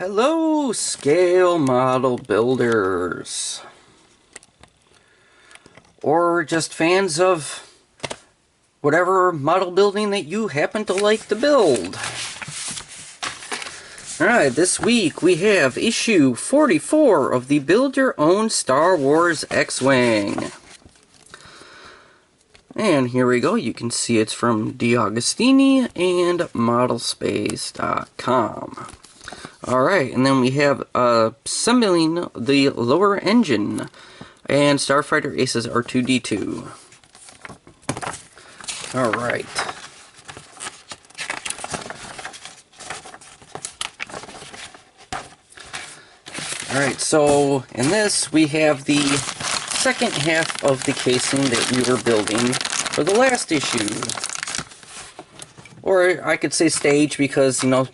Hello, scale model builders, or just fans of whatever model building that you happen to like to build. Alright, this week we have issue 44 of the Build Your Own Star Wars X-Wing. And here we go, you can see it's from DeAgostini and modelspace.com. Alright, and then we have assembling the lower engine and Starfighter Aces R2-D2. Alright. Alright, so in this we have the second half of the casing that we were building for the last issue. Or I could say stage because, you know,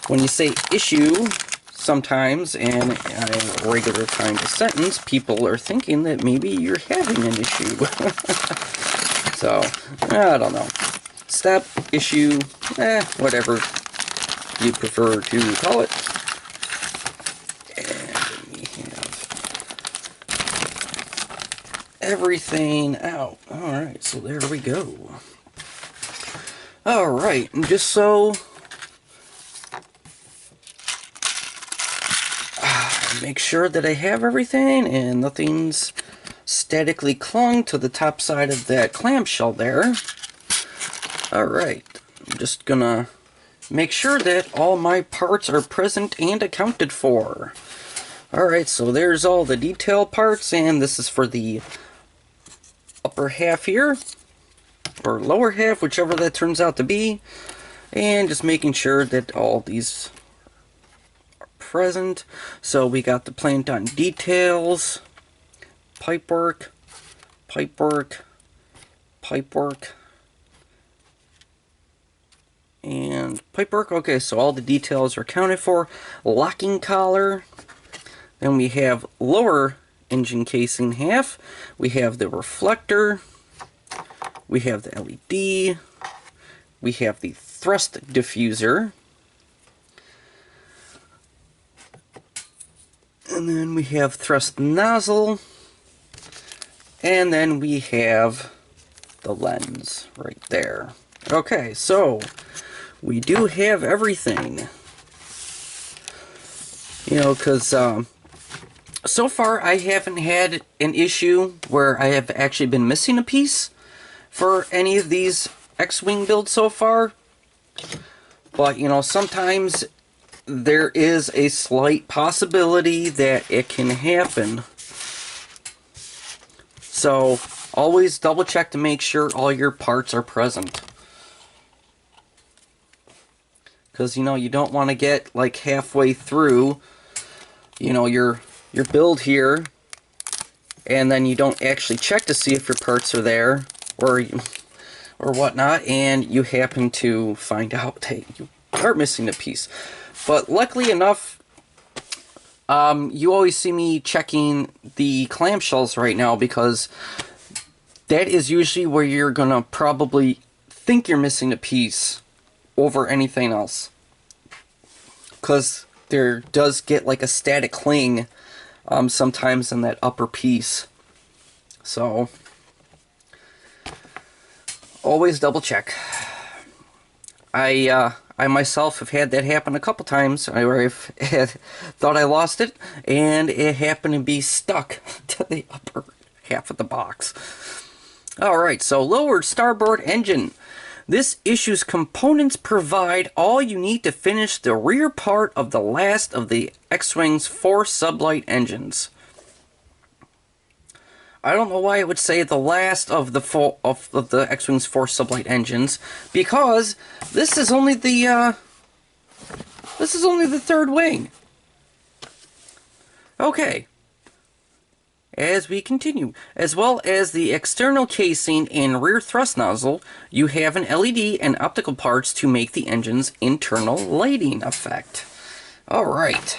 when you say issue, sometimes, in a regular kind of sentence, people are thinking that maybe you're having an issue. So, I don't know. Step, issue, whatever you prefer to call it. And we have everything out. Alright, so there we go. Alright, and just so make sure that I have everything and nothing's statically clung to the top side of that clamshell there. Alright, I'm just gonna make sure that all my parts are present and accounted for. Alright, so there's all the detail parts, and this is for the upper half here, or lower half, whichever that turns out to be, and just making sure that all these present. So we got the plant on details, pipework, pipework, pipework, and pipework. Okay, so all the details are accounted for. Locking collar. Then we have lower engine casing half. We have the reflector. We have the LED. We have the thrust diffuser. And then we have thrust nozzle, and then we have the lens right there. Okay, so we do have everything. You know, because so far I haven't had an issue where I have actually been missing a piece for any of these X-Wing builds so far. But, you know, sometimes there is a slight possibility that it can happen. So, always double check to make sure all your parts are present. Because, you know, you don't want to get like halfway through, you know, your build here, and then you don't actually check to see if your parts are there, or whatnot, and you happen to find out that you are missing a piece. But luckily enough, you always see me checking the clamshells right now, because that is usually where you're going to probably think you're missing a piece over anything else. Because there does get like a static cling sometimes in that upper piece. So, always double check. I myself have had that happen a couple times, where I've thought I lost it, and it happened to be stuck to the upper half of the box. Alright, so lower starboard engine. This issue's components provide all you need to finish the rear part of the last of the X-Wing's 4 Sublight engines. I don't know why it would say the last of the X-Wing's 4 Sublight engines, because this is only the third wing. Okay. As we continue, as well as the external casing and rear thrust nozzle, you have an LED and optical parts to make the engine's internal lighting effect. Alright.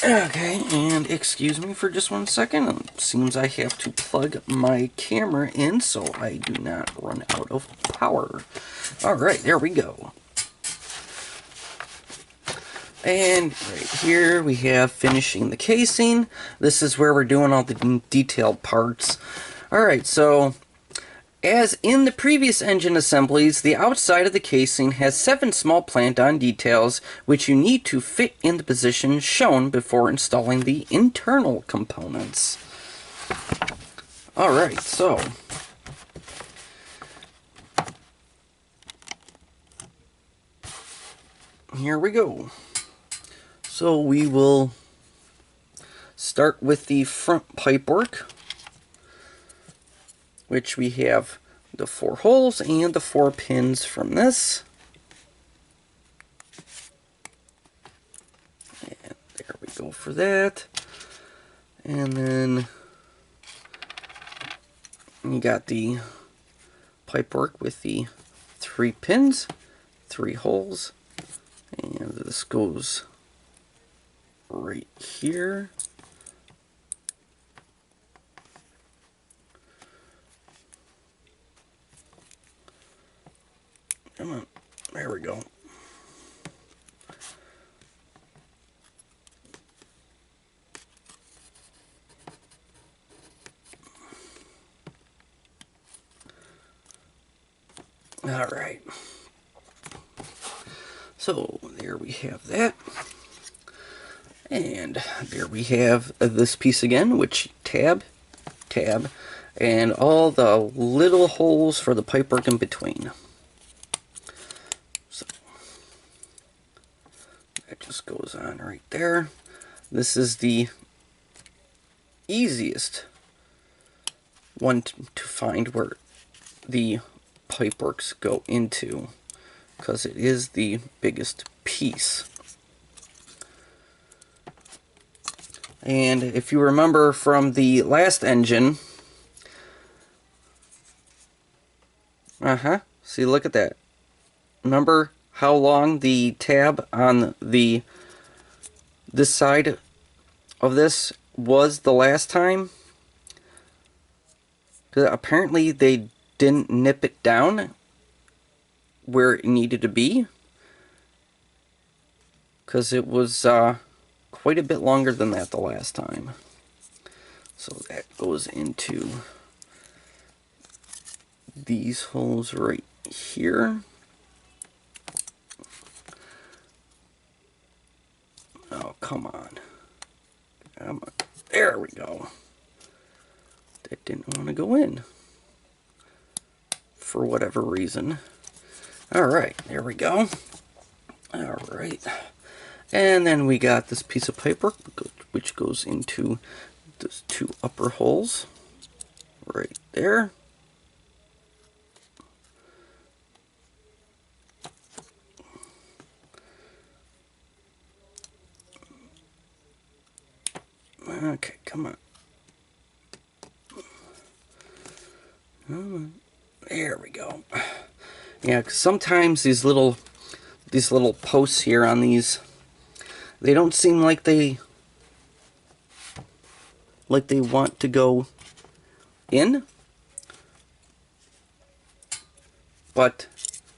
Okay, and excuse me for just 1 second. It seems I have to plug my camera in so I do not run out of power. Alright, there we go. And right here we have finishing the casing. This is where we're doing all the detailed parts. Alright, so as in the previous engine assemblies, the outside of the casing has 7 small plant-on details which you need to fit in the position shown before installing the internal components. Alright, so here we go. So we will start with the front pipework, which we have the 4 holes and the 4 pins from this. And there we go for that. And then you got the pipework with the 3 pins, 3 holes, and this goes right here. Come on, there we go. All right. So there we have that. And there we have this piece again, which tab, and all the little holes for the pipework in between. So that just goes on right there. This is the easiest one to find where the pipeworks go into, because it is the biggest piece. And if you remember from the last engine, see, look at that. Remember how long the tab on this side of this was the last time? Apparently they didn't nip it down where it needed to be, because it was quite a bit longer than that the last time. So that goes into these holes right here. Oh, come on. Come on. There we go. That didn't want to go in for whatever reason. Alright, there we go. Alright. And then we got this piece of paper, which goes into those 2 upper holes right there. Okay, come on. There we go. Yeah, 'cause sometimes these little posts here on these, they don't seem like they want to go in, but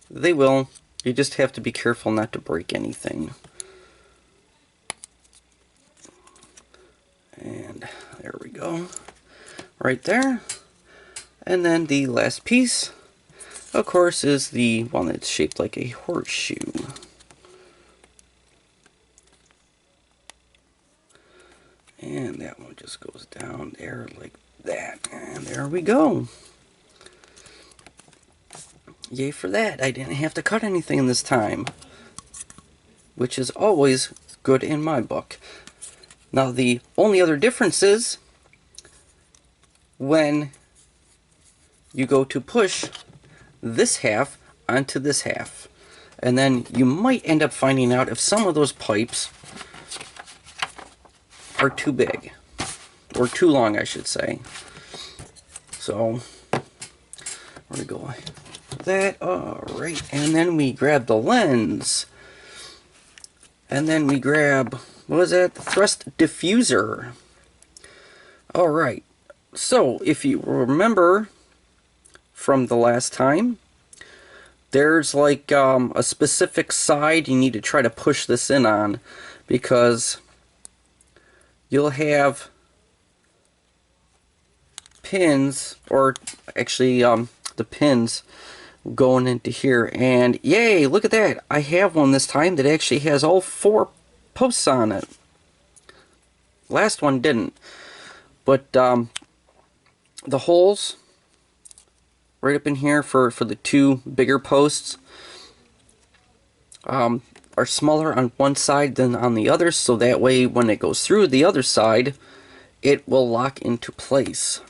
they will. You just have to be careful not to break anything. And there we go, right there. And then the last piece, of course, is the one that's shaped like a horseshoe. And that one just goes down there like that. And there we go. Yay for that. I didn't have to cut anything this time, which is always good in my book. Now, the only other difference is when you go to push this half onto this half. And then you might end up finding out if some of those pipes are too big. Or too long, I should say. So, we're going to go like that. Alright, and then we grab the lens. And then we grab, what was that? The thrust diffuser. Alright, so if you remember from the last time, there's like a specific side you need to try to push this in on, because you'll have pins, or actually the pins going into here, and yay, look at that, I have one this time that actually has all 4 posts on it. Last one didn't, but the holes right up in here for the 2 bigger posts are smaller on one side than on the other, so that way when it goes through the other side it will lock into place.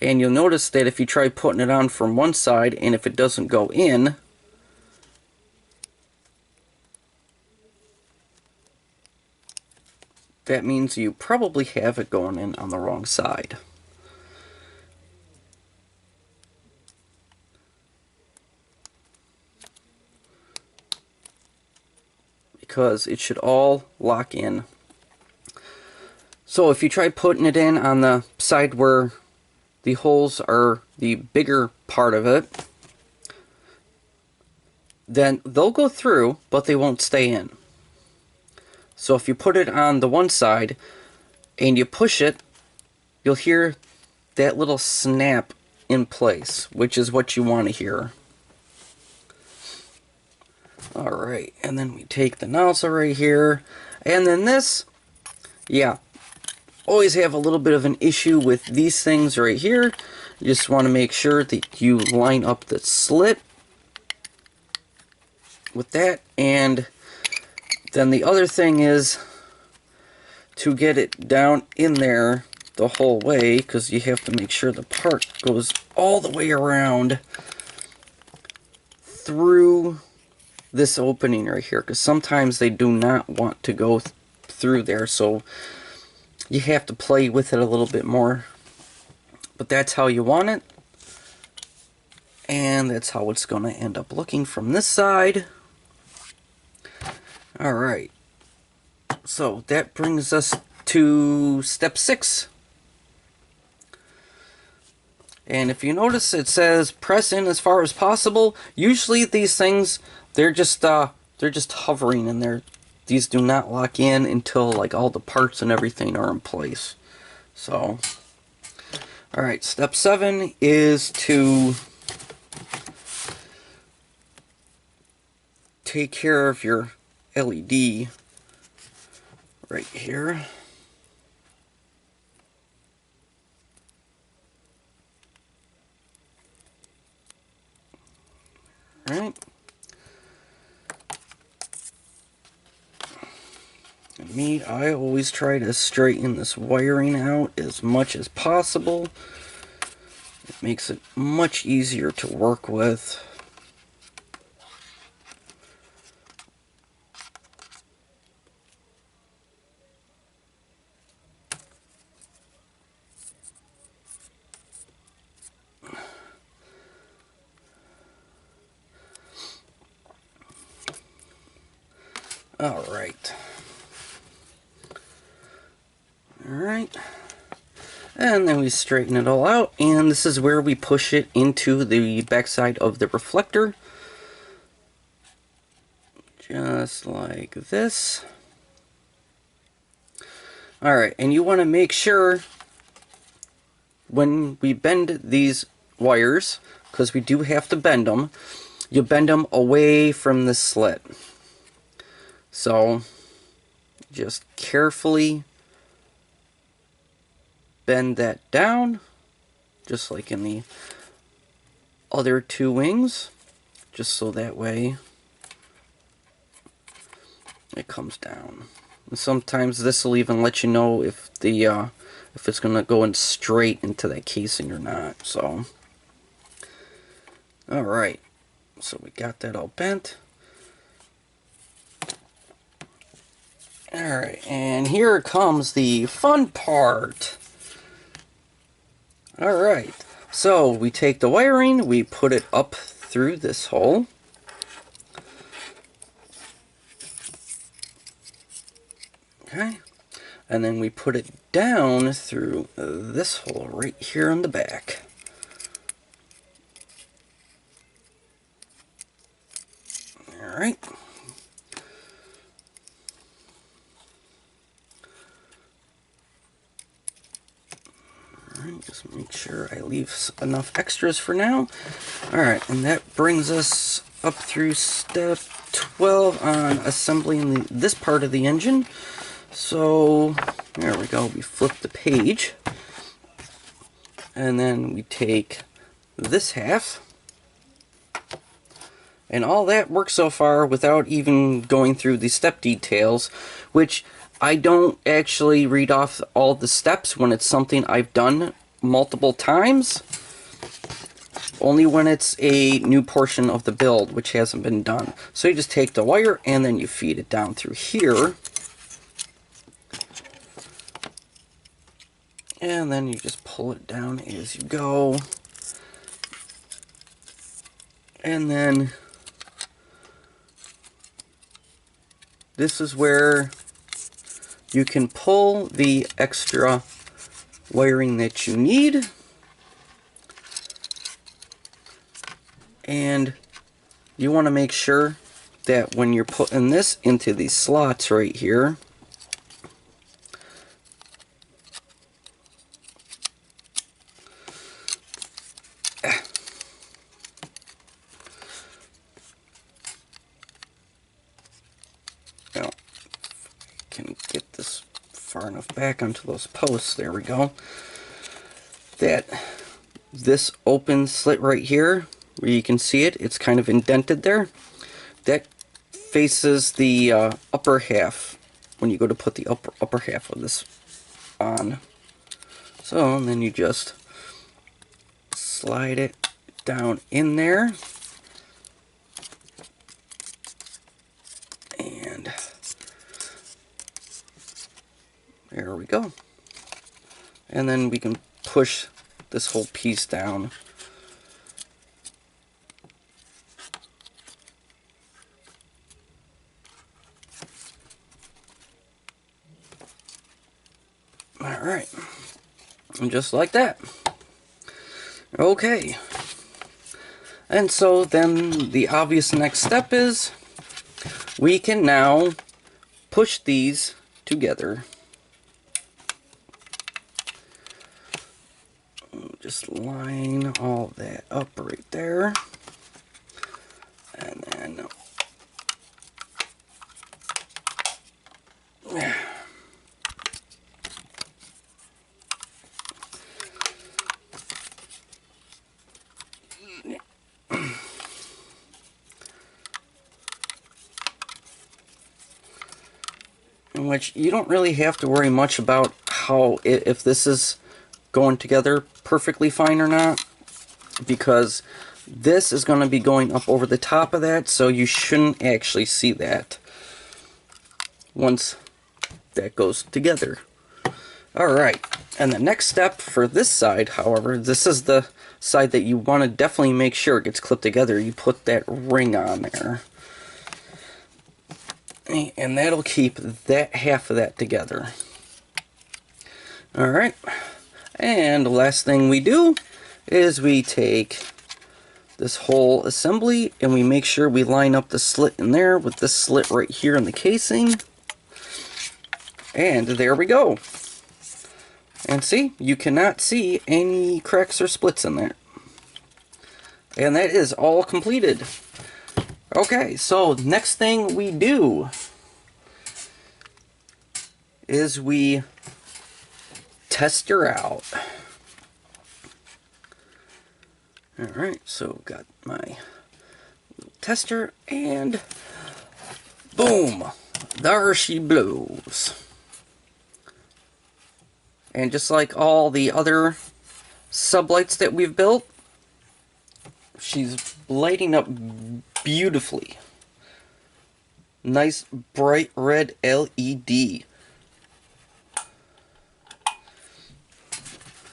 And you'll notice that if you try putting it on from one side and if it doesn't go in, that means you probably have it going in on the wrong side. Because it should all lock in. So if you try putting it in on the side where the holes are the bigger part of it, then they'll go through, but they won't stay in. So if you put it on the one side and you push it, you'll hear that little snap in place, which is what you want to hear. Alright, and then we take the nozzle right here, and then this, yeah, always have a little bit of an issue with these things right here. You just want to make sure that you line up the slit with that, and then the other thing is to get it down in there the whole way, because you have to make sure the part goes all the way around through this opening right here, because sometimes they do not want to go through there, so you have to play with it a little bit more. But that's how you want it, and that's how it's going to end up looking from this side. Alright, so that brings us to step 6. And if you notice, it says press in as far as possible. Usually these things, they're just hovering in there. These do not lock in until like all the parts and everything are in place. So, alright, step 7 is to take care of your LED right here. Alright. Me, I always try to straighten this wiring out as much as possible. It makes it much easier to work with. Alright. Alright. And then we straighten it all out, and this is where we push it into the backside of the reflector. Just like this. Alright, and you want to make sure when we bend these wires, because we do have to bend them, you bend them away from the slit. So, just carefully bend that down, just like in the other 2 wings, just so that way it comes down. And sometimes this will even let you know if the if it's gonna go in straight into that casing or not. So, all right, so we got that all bent. Alright, and here comes the fun part. Alright, so we take the wiring, we put it up through this hole. Okay, and then we put it down through this hole right here in the back. Alright. Alright, just make sure I leave enough extras for now. Alright, and that brings us up through step 12 on assembling this part of the engine. So, there we go, we flip the page. And then we take this half. And all that works so far without even going through the step details, which I don't actually read off all the steps when it's something I've done multiple times. Only when it's a new portion of the build, which hasn't been done. So you just take the wire and then you feed it down through here. And then you just pull it down as you go. And then this is where you can pull the extra wiring that you need. And you want to make sure that when you're putting this into these slots right here, now, can get this far enough back onto those posts, there we go, that this open slit right here, where you can see it, it's kind of indented there, that faces the upper half when you go to put the upper half of this on. So and then you just slide it down in there, and there we go. And then we can push this whole piece down. Alright, and just like that. Okay, and so then the obvious next step is we can now push these together. Just line all that up right there, and then in which you don't really have to worry much about how if this is going together perfectly fine or not, because this is going to be going up over the top of that, so you shouldn't actually see that once that goes together. Alright, and the next step for this side, however, this is the side that you want to definitely make sure it gets clipped together. You put that ring on there, and that'll keep that half of that together. Alright, and the last thing we do is we take this whole assembly and we make sure we line up the slit in there with this slit right here in the casing. And there we go. And see, you cannot see any cracks or splits in there. And that is all completed. Okay, so next thing we do is we test her out. Alright, so got my tester, and boom, there she blows. And just like all the other sublights that we've built, she's lighting up beautifully. Nice bright red LED.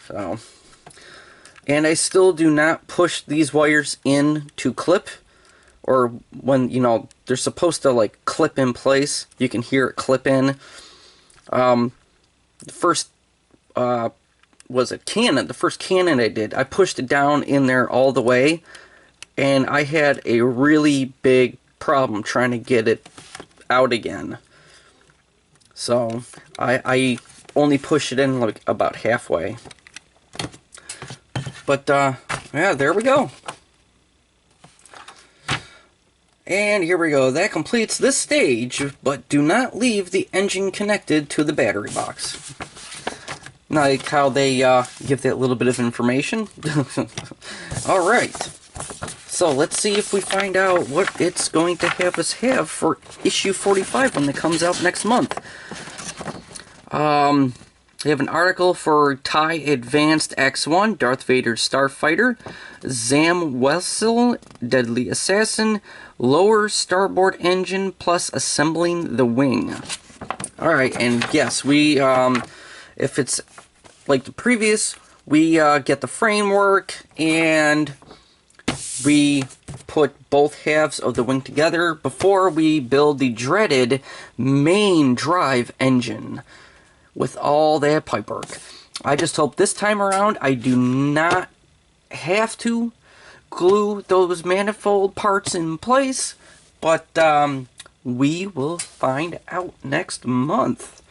So, and I still do not push these wires in to clip, or when, you know, they're supposed to like clip in place. You can hear it clip in. The first was a Canon. The first Canon I did, I pushed it down in there all the way, and I had a really big problem trying to get it out again. So I only push it in like about halfway. But yeah, there we go. And here we go. That completes this stage, but do not leave the engine connected to the battery box. Like how they give that little bit of information. Alright. So let's see if we find out what it's going to have us have for issue 45 when it comes out next month. We have an article for TIE Advanced X1, Darth Vader Starfighter, Zam Wesell, Deadly Assassin, Lower Starboard Engine, plus Assembling the Wing. Alright, and yes, we, if it's like the previous, we get the framework, and we put both halves of the wing together before we build the dreaded main drive engine with all that pipework. I just hope this time around I do not have to glue those manifold parts in place, but we will find out next month.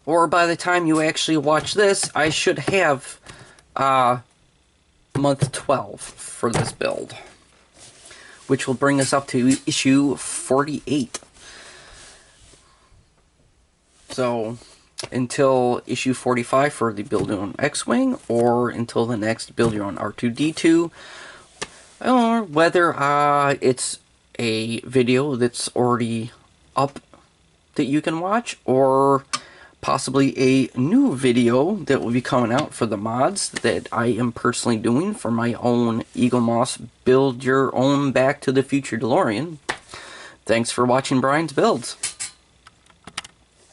Or by the time you actually watch this, I should have month 12 for this build, which will bring us up to issue 48. So, until issue 45 for the Build Your Own X-Wing, or until the next Build Your Own R2-D2, or whether it's a video that's already up that you can watch, or possibly a new video that will be coming out for the mods that I am personally doing for my own Eagle Moss Build Your Own Back to the Future DeLorean. Thanks for watching Brian's Builds.